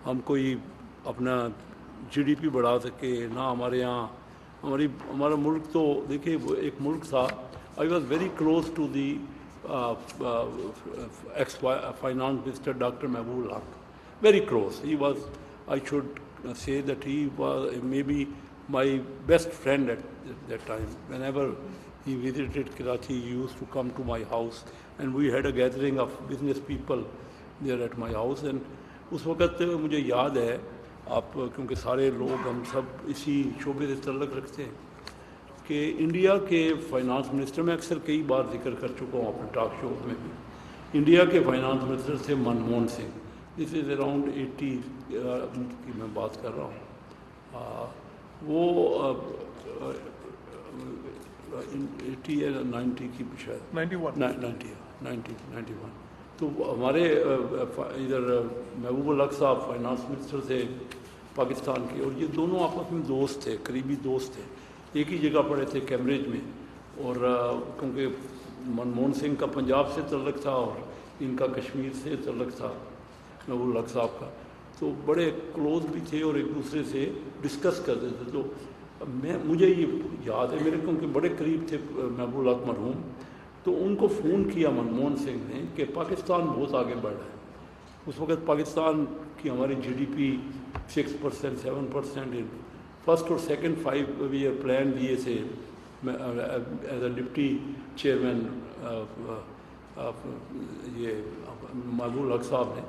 ہم کوئی اپنا جی ڈی پی بڑھا سکے نہ ہمارے یہاں ہمارا ملک تو دیکھیے وہ ایک ملک تھا. I was very close to the ex finance minister doctor Mahbub ul Haq, very close. He was, I should say that he was maybe my best friend at that time. Whenever he visited Karachi, he used to come to my house and we had a gathering of business people there at my house. And اس وقت مجھے یاد ہے, آپ کیونکہ سارے لوگ ہم سب اسی شعبے سے تعلق رکھتے ہیں, کہ انڈیا کے فائنانس منسٹر, میں اکثر کئی بار ذکر کر چکا ہوں اپنے ٹاک شو میں بھی, انڈیا کے فائنانس منسٹر تھے منموہن سنگھ. دس از اراؤنڈ 80 کی میں بات کر رہا ہوں. وہ 80 یا 90 کی شاید 91. تو ہمارے ادھر محبوب الحق صاحب فائنانس منسٹر تھے پاکستان کے, اور یہ دونوں آپس میں دوست تھے, قریبی دوست تھے, ایک ہی جگہ پڑھے تھے کیمبرج میں. اور کیونکہ منموہن سنگھ کا پنجاب سے تعلق تھا اور ان کا کشمیر سے تعلق تھا محبوب الحق صاحب کا, تو بڑے کلوز بھی تھے اور ایک دوسرے سے ڈسکس کرتے تھے. تو مجھے یہ یاد ہے میرے, کیونکہ بڑے قریب تھے محبوب الحق مرحوم, تو ان کو فون کیا منموہن سنگھ نے کہ پاکستان بہت آگے بڑھ رہا ہے. اس وقت پاکستان کی ہماری جی ڈی پی 6% 7%, فرسٹ اور سیکنڈ 5 ایئر پلان دیے تھے ایز اے ڈپٹی چیئرمین یہ محبوب الحق صاحب نے.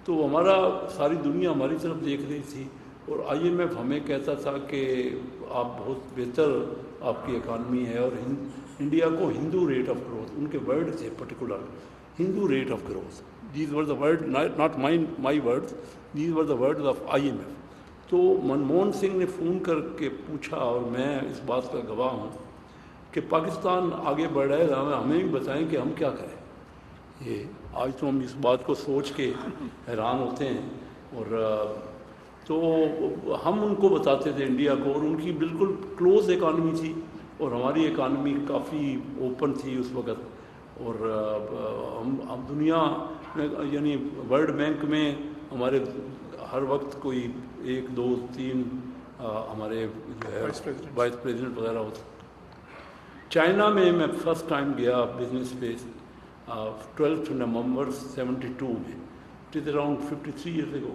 تو ہمارا ساری دنیا ہماری طرف دیکھ رہی تھی, اور آئی ایم ایف ہمیں کہتا تھا کہ آپ بہت بہتر آپ کی اکانومی ہے, اور انڈیا کو ہندو ریٹ آف گروتھ, ان کے ورڈ تھے particular, Hindu rate of growth. These were the word, not my words, these were the words of I M F. تو منموہن سنگھ نے فون کر کے پوچھا, اور میں اس بات کا گواہ ہوں, کہ پاکستان آگے بڑھ رہا ہے, ہمیں بھی بتائیں کہ ہم کیا کریں. یہ آج تو ہم اس بات کو سوچ کے حیران ہوتے ہیں. اور تو ہم ان کو بتاتے تھے انڈیا کو, اور ان کی بالکل کلوز اکانومی تھی اور ہماری اکانومی کافی اوپن تھی اس وقت. اور ہم دنیا میں یعنی ورلڈ بینک میں ہمارے ہر وقت کوئی 1 2 3 ہمارے جو ہے وائس پریزیڈنٹ وغیرہ ہوتے. چائنا میں فرسٹ ٹائم گیا بزنس پہ 12 نومبر 72 میں, it is around 53 years ago.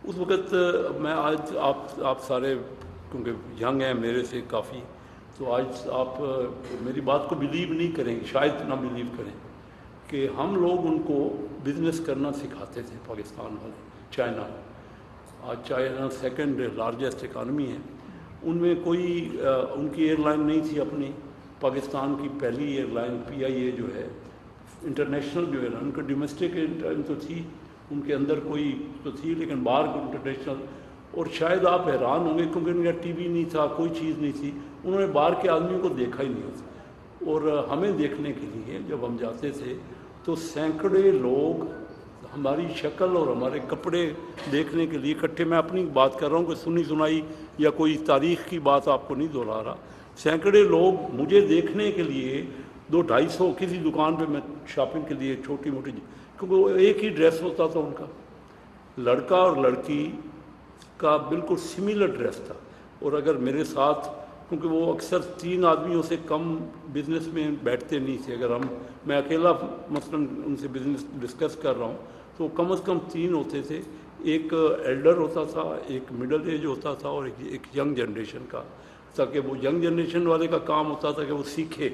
اس وقت میں آج آپ سارے کیونکہ ینگ ہیں میرے سے کافی, تو آج آپ میری بات کو بلیو نہیں کریں گے, شاید نہ بلیو کریں, کہ ہم لوگ ان کو بزنس کرنا سکھاتے تھے پاکستان والے. چائنا, آج چائنا سیکنڈ لارجسٹ اکانومی ہے, ان میں کوئی ان کی ایئر لائن نہیں تھی اپنی. پاکستان کی پہلی ایئر لائن PIA جو ہے انٹرنیشنل جو ہے نا, ان کا ڈومیسٹک تو تھی, ان کے اندر کوئی تو تھی, لیکن باہر کو انٹرنیشنل. اور شاید آپ حیران ہوں گے کیونکہ ان کا ٹی وی نہیں تھا, کوئی چیز نہیں تھی, انہوں نے باہر کے آدمیوں کو دیکھا ہی نہیں ہوتا. اور ہمیں دیکھنے کے لیے جب ہم جاتے تھے تو سینکڑے لوگ ہماری شکل اور ہمارے کپڑے دیکھنے کے لیے اکٹھے. میں اپنی بات کر رہا ہوں, کوئی سنی سنائی یا کوئی تاریخ کی بات آپ کو نہیں دہرا رہا. سینکڑے لوگ مجھے دیکھنے کے لیے 200-250 کسی دکان پہ میں شاپنگ کے لیے چھوٹی موٹی, کیونکہ وہ ایک ہی ڈریس ہوتا تھا ان کا, لڑکا اور لڑکی کا بالکل سملر ڈریس تھا. اور اگر میرے ساتھ, کیونکہ وہ اکثر 3 آدمیوں سے کم بزنس میں بیٹھتے نہیں تھے, اگر میں اکیلا مثلا ان سے بزنس ڈسکس کر رہا ہوں تو کم از کم 3 ہوتے تھے, ایک ایلڈر ہوتا تھا, ایک مڈل ایج ہوتا تھا, اور ایک ینگ جنریشن کا, تاکہ وہ ینگ جنریشن والے کا کام ہوتا تھا کہ وہ سیکھے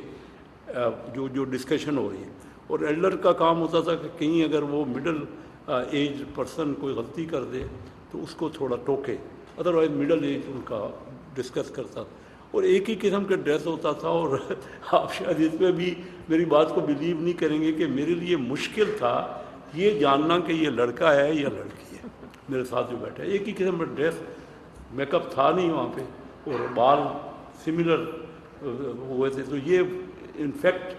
جو ڈسکشن ہو رہی ہے, اور ایلڈر کا کام ہوتا تھا کہ کہیں اگر وہ مڈل ایج پرسن کوئی غلطی کر دے تو اس کو تھوڑا ٹوکے, ادروائز مڈل ایج ان کا ڈسکس کرتا. اور ایک ہی قسم کا ڈریس ہوتا تھا. اور آپ شاید اس میں بھی میری بات کو بلیو نہیں کریں گے کہ میرے لیے مشکل تھا یہ جاننا کہ یہ لڑکا ہے یا لڑکی ہے میرے ساتھ جو بیٹھا ہے. ایک ہی قسم کا ڈریس, میک اپ تھا نہیں وہاں پہ, اور بال سملر ہوئے تھے. تو یہ انفیکٹ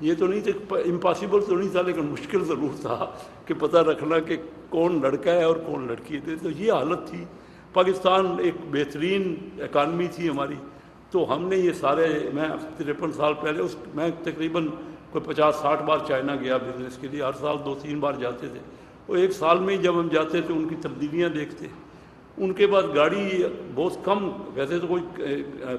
یہ تو نہیں تھا, امپاسبل تو نہیں تھا, لیکن مشکل ضرور تھا کہ پتہ رکھنا کہ کون لڑکا ہے اور کون لڑکی ہے. تو یہ حالت تھی. پاکستان ایک بہترین اکانومی تھی ہماری, تو ہم نے یہ سارے, میں 53 سال پہلے میں تقریباً کوئی 50-60 بار چائنا گیا بزنس کے لیے, ہر سال 2-3 بار جاتے تھے. اور ایک سال میں جب ہم جاتے تو ان کی تبدیلیاں دیکھتے. ان کے بعد گاڑی بہت کم، ویسے تو کوئی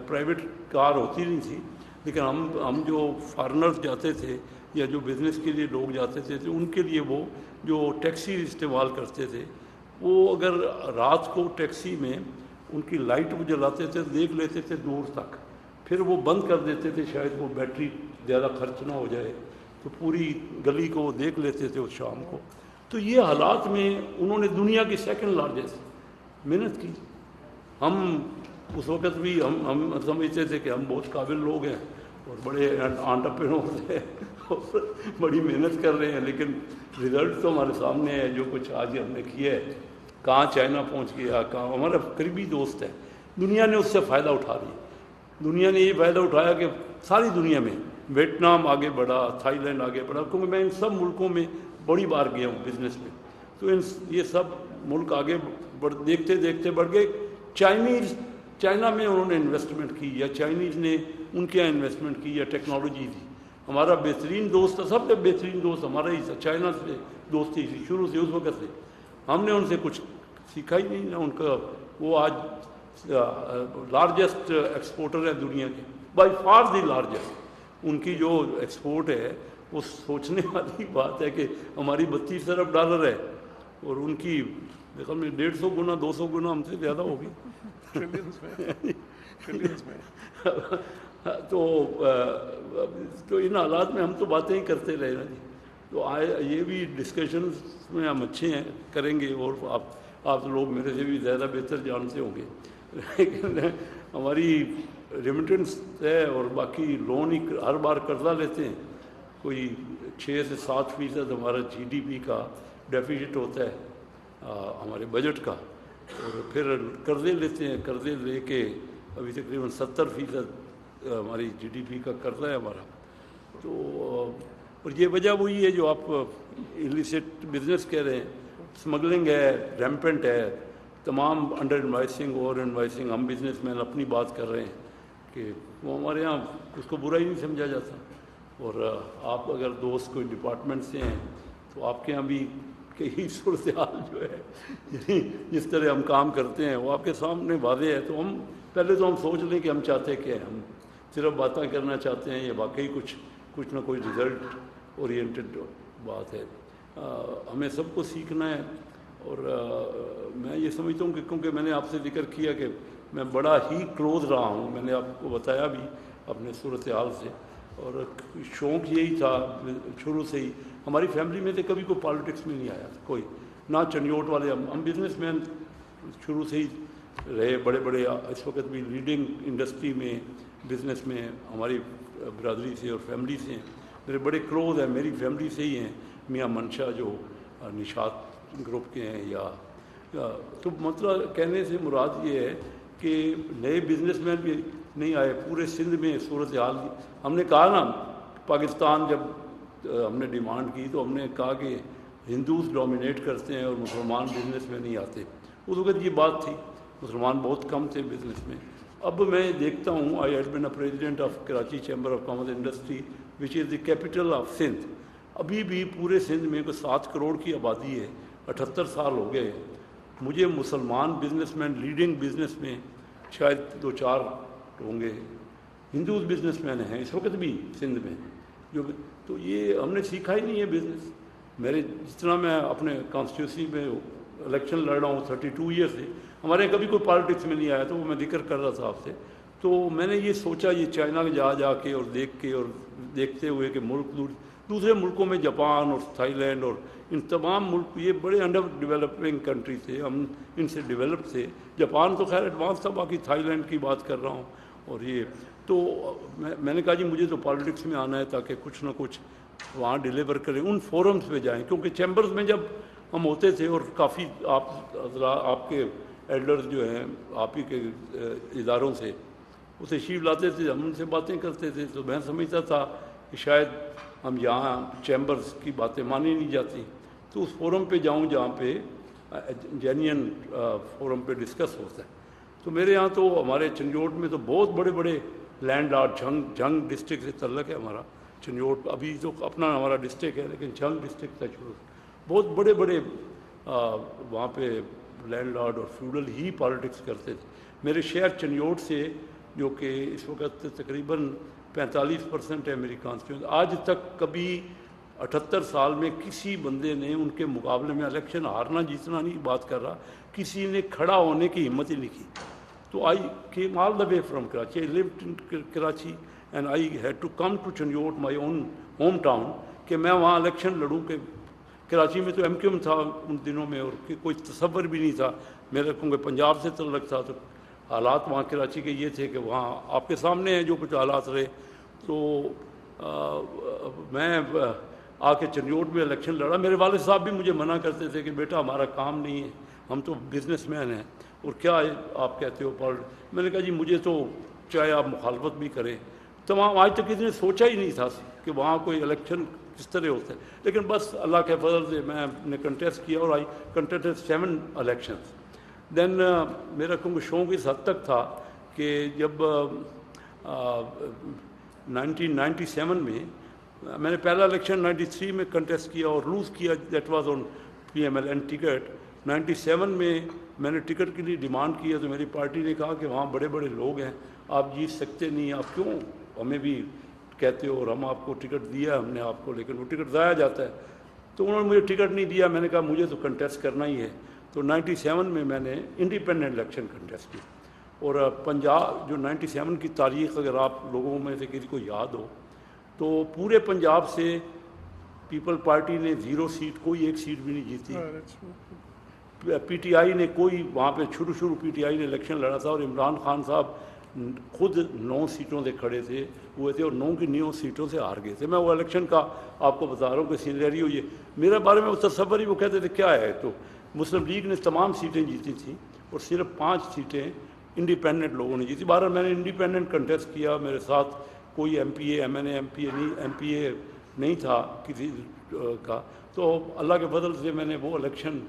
پرائیویٹ کار ہوتی نہیں تھی، لیکن ہم جو فارنرز جاتے تھے یا جو بزنس کے لیے لوگ جاتے تھے تو ان کے لیے وہ جو ٹیکسی استعمال کرتے تھے، وہ اگر رات کو ٹیکسی میں ان کی لائٹ وہ جلاتے تھے دیکھ لیتے تھے دور تک، پھر وہ بند کر دیتے تھے شاید وہ بیٹری زیادہ خرچ نہ ہو جائے، تو پوری گلی کو وہ دیکھ لیتے تھے اس شام کو. تو یہ حالات میں انہوں نے دنیا کی سیکنڈ لارجسٹ محنت کی. ہم اس وقت بھی ہم سمجھتے تھے کہ ہم بہت قابل لوگ ہیں اور بڑے انٹرپرینور ہیں اور بڑی محنت کر رہے ہیں، لیکن رزلٹ تو ہمارے سامنے ہے. جو کچھ آج ہم نے کیا ہے، کہاں چائنا پہنچ گیا، کہاں ہمارا قریبی دوست ہے، دنیا نے اس سے فائدہ اٹھا لیا. دنیا نے یہ فائدہ اٹھایا کہ ساری دنیا میں ویتنام آگے بڑھا، تھائی لینڈ آگے بڑھا، کیونکہ میں ان سب ملکوں میں بڑی بار گیا ہوں بزنس میں. تو یہ سب ملک آگے دیکھتے دیکھتے بڑھ گئے. چائنا میں انہوں نے انویسٹمنٹ کی، یا چائنیز نے ان کے یہاں انویسٹمنٹ کی، یا ٹیکنالوجی دی. ہمارا بہترین دوست تھا، سب سے بہترین دوست ہمارا ہی تھا، چائنا سے دوستی تھی شروع سے، اس وقت سے. ہم نے ان سے کچھ سیکھا ہی نہیں، نہ ان کا. وہ آج لارجسٹ ایکسپورٹر ہے دنیا کے، بائی فار دی لارجسٹ. ان کی جو ایکسپورٹ ہے وہ سوچنے والی بات ہے کہ ہماری 32 ارب ڈالر ہے اور ان کی دیکھو میں 150 گنا 200 گنا ہم سے زیادہ ہوگی. تو ان حالات میں ہم تو باتیں ہی کرتے رہے نا جی. تو یہ بھی ڈسکشنز میں ہم اچھے ہیں، کریں گے، اور آپ لوگ میرے سے بھی زیادہ بہتر جانتے ہوں گے. لیکن ہماری ریمیٹنس ہے اور باقی لون ہی ہر بار قرضہ لیتے ہیں. کوئی 6 سے 7% ہمارا جی ڈی پی کا ڈیفیسٹ ہوتا ہے ہمارے بجٹ کا، اور پھر قرضے لیتے ہیں. قرضے لے کے ابھی تقریباً 70% ہماری جی ڈی پی کا قرضہ ہے ہمارا. تو اور یہ وجہ وہی ہے جو آپ اللیسٹ بزنس کہہ رہے ہیں، اسمگلنگ ہے، ریمپنٹ ہے، تمام انڈر انوائسنگ، اوور انوائسنگ. ہم بزنس مین اپنی بات کر رہے ہیں کہ وہ ہمارے یہاں اس کو برا ہی نہیں سمجھا جاتا. اور آپ اگر دوست کوئی ڈپارٹمنٹ سے ہیں تو آپ کے یہاں بھی کئی صورتحال جو ہے، یعنی جس طرح ہم کام کرتے ہیں وہ آپ کے سامنے واضح ہے. تو ہم پہلے تو ہم سوچ لیں کہ ہم چاہتے کیا ہیں. ہم صرف باتیں کرنا چاہتے ہیں یا واقعی کچھ نہ کوئی رزلٹ اورینٹڈ بات ہے. ہمیں سب کو سیکھنا ہے. اور میں یہ سمجھتا ہوں کہ کیونکہ میں نے آپ سے ذکر کیا کہ میں بڑا ہی کلوز رہا ہوں، میں نے آپ کو بتایا بھی اپنے صورتحال سے، اور شوق یہی تھا شروع سے ہی. ہماری فیملی میں سے کبھی کوئی پالیٹکس میں نہیں آیا کوئی، نہ چنیوٹ والے. ہم بزنس مین شروع سے ہی رہے، بڑے بڑے اس وقت بھی لیڈنگ انڈسٹری میں بزنس میں ہماری برادری سے اور فیملی سے ہیں. میرے بڑے کلوز ہیں، میری فیملی سے ہی ہیں. میاں منشا جو نشاط گروپ کے ہیں، یا تو مطلب کہنے سے مراد یہ ہے کہ نئے بزنس مین بھی نہیں آئے پورے سندھ میں. صورتحال ہم نے کہا نا، پاکستان جب ہم نے ڈیمانڈ کی تو ہم نے کہا کہ ہندوز ڈومینیٹ کرتے ہیں اور مسلمان بزنس میں نہیں آتے. اس وقت یہ بات تھی، مسلمان بہت کم تھے بزنس میں. اب میں دیکھتا ہوں، I had been a president of Karachi chamber of commerce industry which is the capital of Sindh. ابھی بھی پورے سندھ میں کوئی 7 کروڑ کی آبادی ہے، 78 سال ہو گئے. مجھے مسلمان بزنس مین لیڈنگ بزنس میں شاید 2-4 ہوں گے. ہندوز بزنس مین ہیں اس وقت بھی سندھ میں جو. تو یہ ہم نے سیکھا ہی نہیں ہے بزنس. میرے جس طرح میں اپنے کانسٹیٹیوسی میں الیکشن لڑ رہا ہوں 32 ایئر سے، ہمارے کبھی کوئی پالیٹکس میں نہیں آیا. تو وہ میں ذکر کر رہا تھا آپ سے. تو میں نے یہ سوچا، یہ چائنا جا کے اور دیکھ کے اور دیکھتے ہوئے کہ ملک دوسرے ملکوں میں جاپان اور تھائی لینڈ اور ان تمام ملک یہ بڑے انڈر ڈیولپنگ کنٹری تھے، ہم ان سے ڈیولپ تھے. جاپان تو خیر ایڈوانس تھا، باقی تھائی لینڈ کی بات کر رہا ہوں. اور یہ تو میں نے کہا جی مجھے تو پالیٹکس میں آنا ہے تاکہ کچھ نہ کچھ وہاں ڈیلیور کریں، ان فورمز پہ جائیں. کیونکہ چیمبرز میں جب ہم ہوتے تھے اور کافی آپ کے ایلڈرز جو ہیں آپ ہی کے اداروں سے وہ تشریف لاتے تھے، ہم ان سے باتیں کرتے تھے. تو میں سمجھتا تھا کہ شاید ہم یہاں چیمبرز کی باتیں مانی نہیں جاتی، تو اس فورم پہ جاؤں جہاں پہ جینین فورم پہ ڈسکس ہوتا ہے. تو میرے یہاں تو ہمارے چنجوٹ میں تو بہت بڑے بڑے لینڈ لارڈ، جھنگ ڈسٹرکٹ سے تعلق ہے ہمارا. چنجوٹ ابھی تو اپنا ہمارا ڈسٹرکٹ ہے لیکن جھنگ ڈسٹرکٹ تھا شروع. بہت بڑے بڑے وہاں پہ لینڈ لارڈ اور فیوڈل ہی پالیٹکس کرتے تھے. میرے شہر چنیوٹ سے جو کہ اس وقت تقریباً 45% ہے میری کانسٹیٹیوئنسی, آج تک کبھی 78 سال میں کسی بندے نے ان کے مقابلے میں الیکشن ہارنا جیتنا نہیں بات کر رہا, کسی نے کھڑا ہونے کی ہمت ہی نہیں کی. تو I came all the way from Karachi, I lived in Karachi and I had to come to Chiniot my own home town کہ میں وہاں الیکشن لڑوں. کہ کراچی میں تو ایم کیو ایم تھا ان دنوں میں, اور کوئی تصور بھی نہیں تھا میرا, کیونکہ پنجاب سے تعلق تھا. تو حالات وہاں کراچی کے یہ تھے کہ وہاں آپ کے سامنے ہیں جو کچھ حالات رہے. تو میں آ کے چنیوٹ میں الیکشن لڑا. میرے والد صاحب بھی مجھے منع کرتے تھے کہ بیٹا ہمارا کام نہیں ہے, ہم تو بزنس مین ہیں, اور کیا آپ کہتے ہو میں نے کہا جی مجھے تو چاہے آپ مخالفت بھی کریں. تمام آج تک کسی نے سوچا ہی نہیں تھا کہ وہاں کوئی الیکشن کس طرح ہوتا ہے, لیکن بس اللہ کے فضل سے میں نے کنٹیسٹ کیا اور آئی کنٹیسٹڈ 7 الیکشنز. دین میرا کیونکہ شوق اس حد تک تھا کہ جب 1997 میں نے پہلا الیکشن 93 میں کنٹیسٹ کیا اور لوز کیا, that was on PMLN ticket. 97 میں نے ٹکٹ کے لیے ڈیمانڈ کیا تو میری پارٹی نے کہا کہ وہاں بڑے بڑے لوگ ہیں, آپ جیت سکتے نہیں, آپ کیوں ہمیں بھی کہتے ہو, اور ہم آپ کو ٹکٹ دیا ہم نے آپ کو, لیکن وہ ٹکٹ ضائع جاتا ہے. تو انہوں نے مجھے ٹکٹ نہیں دیا. میں نے کہا مجھے تو کنٹیسٹ کرنا ہی ہے. تو 97 میں نے انڈیپینڈنٹ الیکشن کنٹیسٹ کی. اور پنجاب جو 97 کی تاریخ اگر آپ لوگوں میں سے کسی کو یاد ہو تو پورے پنجاب سے پیپل پارٹی نے 0 سیٹ, کوئی ایک سیٹ بھی نہیں جیتی. پی ٹی آئی نے کوئی وہاں پہ شروع پی ٹی آئی نے الیکشن لڑا تھا, اور عمران خان صاحب خود 9 سیٹوں سے کھڑے تھے ہوئے تھے, اور 9 کی 9 سیٹوں سے ہار گئے تھے. میں وہ الیکشن کا آپ کو بتا رہا ہوں کہ سینریو یہ میرے بارے میں وہ تصور ہی, وہ کہتے تھے کیا ہے. تو مسلم لیگ نے تمام سیٹیں جیتی تھیں اور صرف 5 سیٹیں انڈیپینڈنٹ لوگوں نے جیتی. بہرحال میں نے انڈیپینڈنٹ کنٹیسٹ کیا, میرے ساتھ کوئی M P A M P اے نہیں تھا کسی کا. تو اللہ کے فضل سے میں نے وہ الیکشن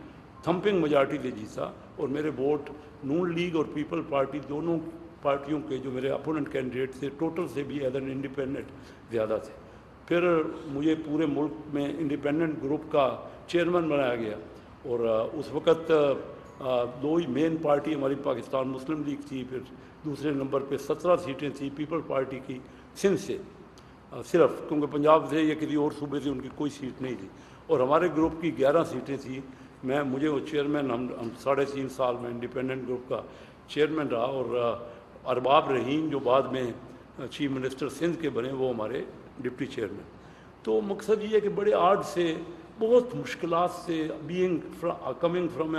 تھمپنگ میجارٹی سے جیتا, اور میرے ووٹ نون لیگ اور پیپل پارٹی دونوں پارٹیوں کے جو میرے اپوننٹ کینڈیڈیٹ تھے ٹوٹل سے بھی ایز این انڈیپینڈنٹ زیادہ تھے. پھر مجھے پورے ملک میں انڈیپینڈنٹ گروپ کا چیئرمین بنایا گیا, اور اس وقت 2 ہی مین پارٹی ہماری پاکستان مسلم لیگ تھی, پھر دوسرے نمبر پہ 17 سیٹیں تھیں پیپل پارٹی کی سندھ سے صرف, کیونکہ پنجاب سے یا کسی اور صوبے سے ان کی کوئی سیٹ نہیں تھی, اور ہمارے گروپ کی 11 سیٹیں تھیں. مجھے وہ چیئرمین ہم 3.5 سال میں انڈیپینڈنٹ گروپ کا چیئرمین رہا, اور ارباب رحیم جو بعد میں چیف منسٹر سندھ کے بنے وہ ہمارے ڈپٹی چیئرمین. تو مقصد یہ ہے کہ بڑے آرٹ سے بہت مشکلات سے کمنگ فرام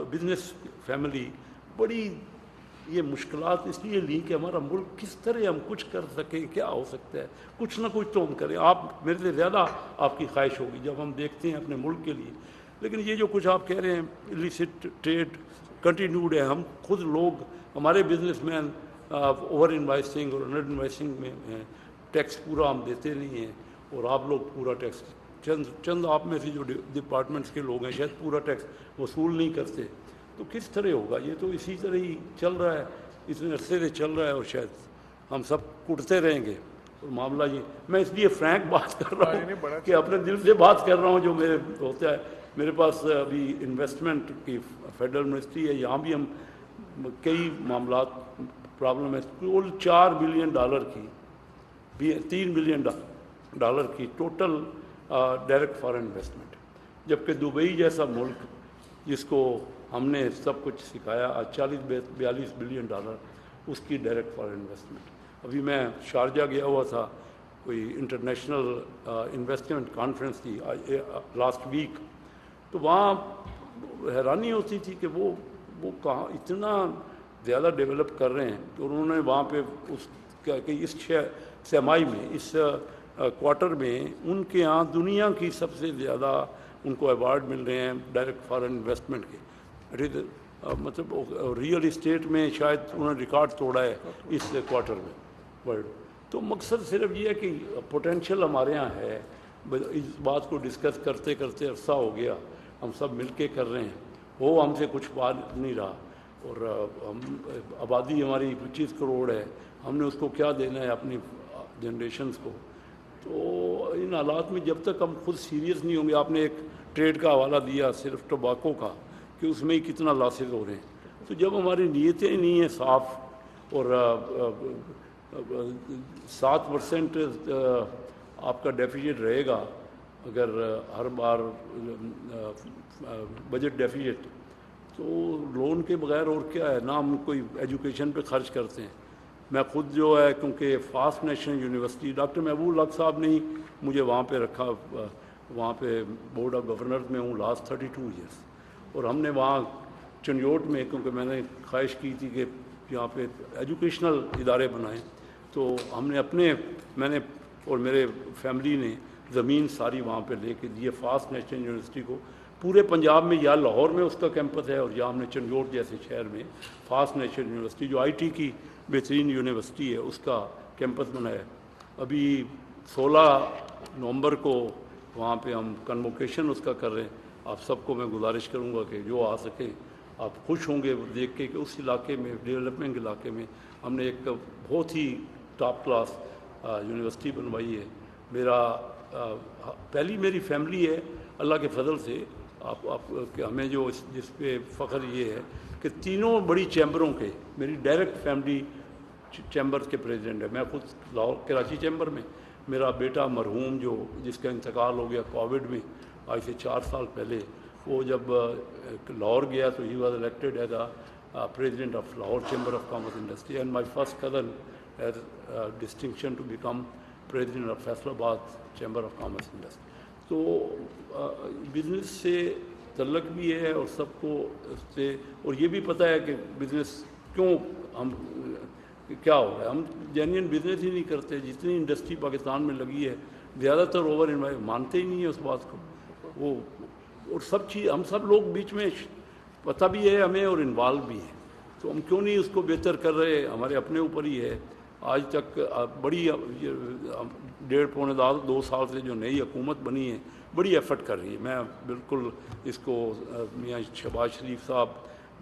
بزنس فیملی, بڑی یہ مشکلات اس لیے لی کہ ہمارا ملک کس طرح ہم کچھ کر سکیں, کیا ہو سکتا ہے, کچھ نہ کچھ تو ہم کریں. آپ میرے سے زیادہ آپ کی خواہش ہوگی جب ہم دیکھتے ہیں اپنے ملک کے لیے. لیکن یہ جو کچھ آپ کہہ رہے ہیں illicit ٹریڈ کنٹینیوڈ ہے, ہم خود لوگ ہمارے بزنس مین اوور انوائسنگ اور انڈر انوائسنگ میں ہیں, ٹیکس پورا ہم دیتے نہیں ہیں, اور آپ لوگ پورا ٹیکس چند آپ میں سے جو ڈپارٹمنٹس کے لوگ ہیں شاید پورا ٹیکس وصول نہیں کرتے. تو کس طرح ہوگا, یہ تو اسی طرح ہی چل رہا ہے, اتنے عرصے سے چل رہا ہے, اور شاید ہم سب کٹتے رہیں گے. اور معاملہ یہ میں اس لیے فرینک بات کر رہا ہوں کہ اپنے دل سے بات کر رہا ہوں جو میرے ہوتا ہے. میرے پاس ابھی انویسٹمنٹ کی فیڈرل منسٹری ہے, یہاں بھی ہم کئی معاملات پرابلم ہے. کل $4 بلین کی $3 بلین کی ٹوٹل ڈائریکٹ فارن انویسٹمنٹ, جبکہ دبئی جیسا ملک جس کو ہم نے سب کچھ سکھایا, آج $42 بلین اس کی ڈائریکٹ فارن انویسٹمنٹ. ابھی میں شارجہ گیا ہوا تھا, کوئی انٹرنیشنل انویسٹمنٹ کانفرنس تھی لاسٹ ویک, تو وہاں حیرانی ہوتی تھی کہ وہ کہاں اتنا زیادہ ڈیولپ کر رہے ہیں. تو انہوں نے وہاں پہ اس سیمائی میں اس کوارٹر میں ان کے ہاں دنیا کی سب سے زیادہ ان کو ایوارڈ مل رہے ہیں ڈائریکٹ فارن انویسٹمنٹ کے. مطلب ریئل اسٹیٹ میں شاید انہوں نے ریکارڈ توڑا ہے اس کوارٹر میں ورلڈ. تو مقصد صرف یہ ہے کہ پوٹینشیل ہمارے ہاں ہے. اس بات کو ڈسکس کرتے کرتے عرصہ ہو گیا, ہم سب مل کے کر رہے ہیں, وہ ہم سے کچھ پا نہیں رہا. اور ہم آبادی ہماری 25 کروڑ ہے, ہم نے اس کو کیا دینا ہے اپنی جنریشنز کو. تو ان حالات میں جب تک ہم خود سیریس نہیں ہوں گے، آپ نے ایک ٹریڈ کا حوالہ دیا صرف ٹوباکو کا کہ اس میں ہی کتنا لاسز ہو رہے ہیں، تو جب ہماری نیتیں نہیں ہیں صاف اور 7% آپ کا ڈیفیزٹ رہے گا اگر ہر بار بجٹ ڈیفیزٹ، تو لون کے بغیر اور کیا ہے، نہ ہم کوئی ایجوکیشن پہ خرچ کرتے ہیں۔ میں خود جو ہے کیونکہ fast national university doctor Mahbub الحق صاحب نے ہی مجھے وہاں پہ رکھا، وہاں پہ بورڈ آف گورنرز میں ہوں لاسٹ 32 ایئرس، اور ہم نے وہاں چنیوٹ میں، کیونکہ میں نے خواہش کی تھی کہ یہاں پہ ایجوکیشنل ادارے بنائیں، تو ہم نے میں نے اور میرے فیملی نے زمین ساری وہاں پہ لے کے دی فاسٹ نیشنل یونیورسٹی کو۔ پورے پنجاب میں یا لاہور میں اس کا کیمپس ہے، اور یا ہم نے چنیوٹ جیسے شہر میں فاسٹ نیشنل یونیورسٹی جو آئی ٹی کی بہترین یونیورسٹی ہے اس کا کیمپس بنایا۔ ابھی 16 نومبر کو وہاں پہ ہم کنووکیشن اس کا کر رہے ہیں۔ آپ سب کو میں گزارش کروں گا کہ جو آ سکیں، آپ خوش ہوں گے دیکھ کے کہ اس علاقے میں، ڈیولپمنٹ علاقے میں ہم نے ایک بہت ہی ٹاپ کلاس یونیورسٹی بنوائی ہے۔ پہلی میری فیملی ہے اللہ کے فضل سے، آپ کہ ہمیں جو جس پہ فخر یہ ہے کہ تینوں بڑی چیمبروں کے، میری ڈائریکٹ فیملی چیمبر کے پریزیڈنٹ ہے۔ میں خود لاہور کراچی چیمبر میں، میرا بیٹا مرحوم جو جس کا انتقال ہو گیا کووڈ میں آج سے 4 سال پہلے، وہ جب لاہور گیا تو he was elected as president of Lahore chamber of commerce industry, and my first cousin has distinction to become president of Faisalabad chamber of commerce industry. تو بزنس سے تعلق بھی ہے اور سب کو اس سے، اور یہ بھی پتہ ہے کہ بزنس کیوں ہم کیا ہو رہا ہے، ہم جینوئن بزنس ہی نہیں کرتے۔ جتنی انڈسٹری پاکستان میں لگی ہے زیادہ تر اوور مانتے ہی نہیں ہیں اس بات کو، وہ اور سب چیز ہم سب لوگ بیچ میں پتہ بھی ہے ہمیں اور انوالو بھی ہیں، تو ہم کیوں نہیں اس کو بہتر کر رہے، ہمارے اپنے اوپر ہی ہے۔ آج تک بڑی 1.5-2 سال سے جو نئی حکومت بنی ہے بڑی ایفرٹ کر رہی ہے، میں بالکل اس کو میاں شہباز شریف صاحب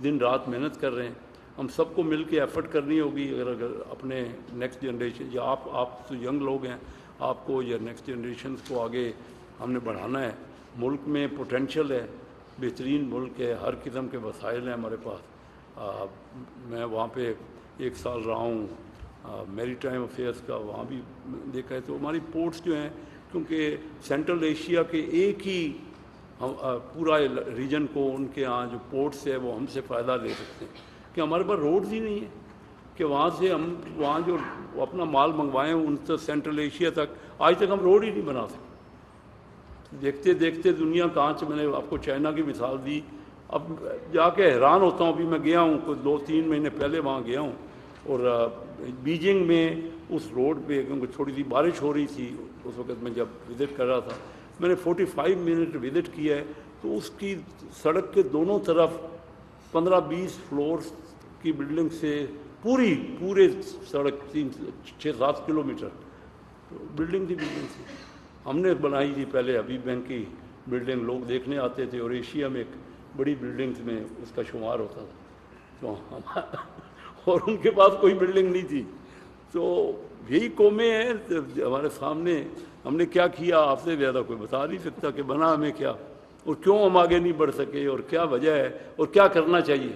دن رات محنت کر رہے ہیں، ہم سب کو مل کے ایفرٹ کرنی ہوگی اگر اپنے نیکسٹ جنریشن، یا آپ تو ینگ لوگ ہیں، آپ کو یا نیکسٹ جنریشنز کو آگے ہم نے بڑھانا ہے۔ ملک میں پوٹینشیل ہے، بہترین ملک ہے، ہر قسم کے وسائل ہیں ہمارے پاس۔ میں وہاں پہ 1 سال رہا ہوں، میری ٹائم افیئرس کا وہاں بھی دیکھا ہے، تو ہماری پورٹس جو ہیں، کیونکہ سینٹرل ایشیا کے ایک ہی پورا ریجن کو ان کے ہاں جو پورٹس ہے وہ ہم سے فائدہ لے سکتے ہیں، کہ ہمارے پاس روڈز ہی نہیں ہیں کہ وہاں سے ہم وہاں جو اپنا مال منگوائیں ان سے سینٹرل ایشیا تک، آج تک ہم روڈ ہی نہیں بنا سکتے۔ دیکھتے دیکھتے دنیا کہاں سے، میں نے آپ کو چائنا کی مثال دی، اب جا کے حیران ہوتا ہوں۔ ابھی میں گیا ہوں کوئی 2-3 مہینے پہلے وہاں گیا ہوں، اور بیجنگ میں اس روڈ پہ کیونکہ تھوڑی سی بارش ہو رہی تھی اس وقت میں جب وزٹ کر رہا تھا، میں نے 45 منٹ وزٹ کیا ہے، تو اس کی سڑک کے دونوں طرف 15-20 فلورس کی بلڈنگ سے پورے سڑک 6-7 کلومیٹر بلڈنگ تھی تھی ہم نے بنائی تھی پہلے حبیب بینک کی بلڈنگ، لوگ دیکھنے آتے تھے، اور ایشیا میں ایک بڑی بلڈنگز میں اس کا شمار ہوتا تھا، تو اور ان کے پاس کوئی بلڈنگ نہیں تھی۔ تو یہی قومیں ہیں ہمارے سامنے، ہم نے کیا کیا آپ سے زیادہ کوئی بتا نہیں سکتا کہ بنا ہمیں کیا، اور کیوں ہم آگے نہیں بڑھ سکے، اور کیا وجہ ہے، اور کیا کرنا چاہیے۔